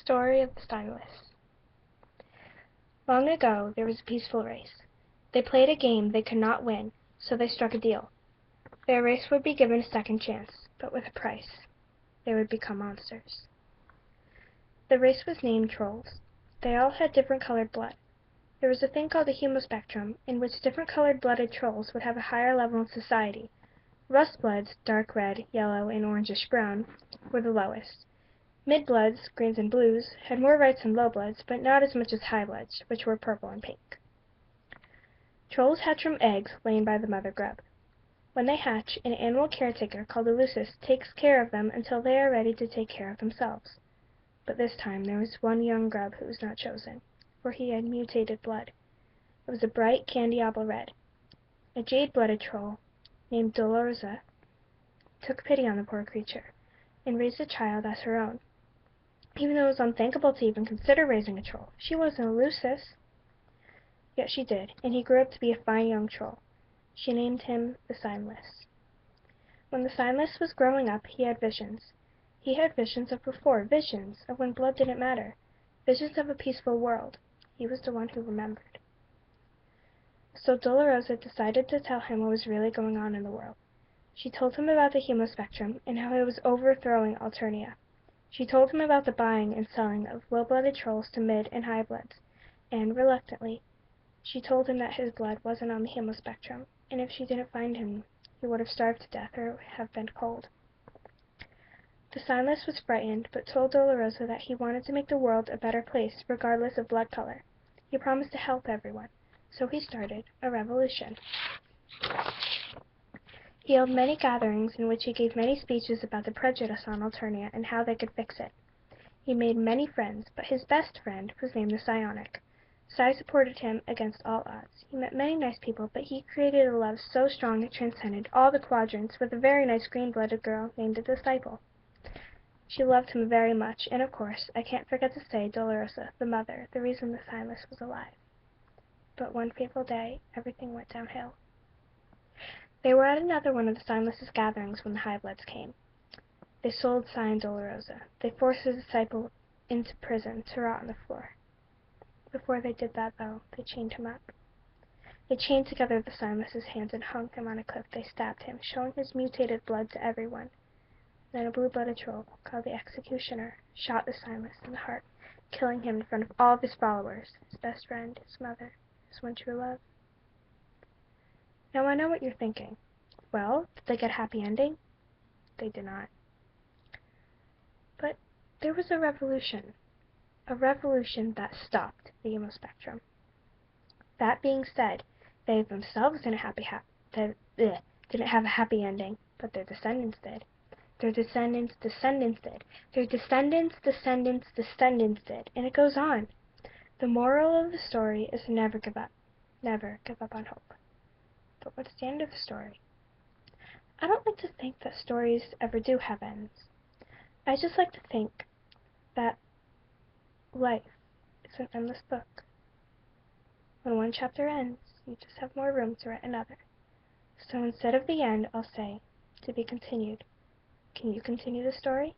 Story of the Signless. Long ago there was a peaceful race. They played a game they could not win, so they struck a deal. Their race would be given a second chance, but with a price. They would become monsters. The race was named Trolls. They all had different colored blood. There was a thing called the Homestuck, in which different colored blooded trolls would have a higher level in society. Rust-bloods, dark red, yellow, and orangish-brown, were the lowest. Mid-bloods, greens and blues, had more rights than low-bloods, but not as much as high-bloods, which were purple and pink. Trolls hatch from eggs laid by the mother grub. When they hatch, an animal caretaker called a lusus takes care of them until they are ready to take care of themselves. But this time there was one young grub who was not chosen, for he had mutated blood. It was a bright candy apple red. A jade-blooded troll, named Dolorosa, took pity on the poor creature, and raised the child as her own. Even though it was unthinkable to even consider raising a troll. She wasn't a lusus. Yet she did, and he grew up to be a fine young troll. She named him the Signless. When the Signless was growing up, he had visions. He had visions of before, visions of when blood didn't matter, visions of a peaceful world. He was the one who remembered. So Dolorosa decided to tell him what was really going on in the world. She told him about the hemospectrum and how it was overthrowing Alternia. She told him about the buying and selling of low-blooded trolls to mid and high bloods, and, reluctantly, she told him that his blood wasn't on the hemospectrum, and if she didn't find him, he would have starved to death or have been cold. The Signless was frightened, but told Dolorosa that he wanted to make the world a better place, regardless of blood color. He promised to help everyone, so he started a revolution. He held many gatherings in which he gave many speeches about the prejudice on Alternia and how they could fix it. He made many friends, but his best friend was named the Psionic. Psi supported him against all odds. He met many nice people, but he created a love so strong it transcended all the quadrants with a very nice green-blooded girl named the Disciple. She loved him very much, and of course, I can't forget to say Dolorosa, the mother, the reason the Signless was alive. But one fateful day, everything went downhill. They were at another one of the Signless's gatherings when the High-Bloods came. They sold Psi and Dolorosa. They forced the Disciple into prison to rot on the floor. Before they did that, though, they chained him up. They chained together the Signless's hands and hung him on a cliff. They stabbed him, showing his mutated blood to everyone. Then a blue-blooded troll, called the Executioner, shot the Signless in the heart, killing him in front of all of his followers, his best friend, his mother, his one true love. Now I know what you're thinking. Well, did they get a happy ending? They did not. But there was a revolution that stopped the hemospectrum. That being said, they themselves didn't have a happy ending, but their descendants did. Their descendants' descendants did. Their descendants' descendants' descendants did. And it goes on. The moral of the story is never give up. Never give up on hope. But what's the end of the story? I don't like to think that stories ever do have ends. I just like to think that life is an endless book. When one chapter ends, you just have more room to write another. So instead of the end, I'll say, to be continued. Can you continue the story?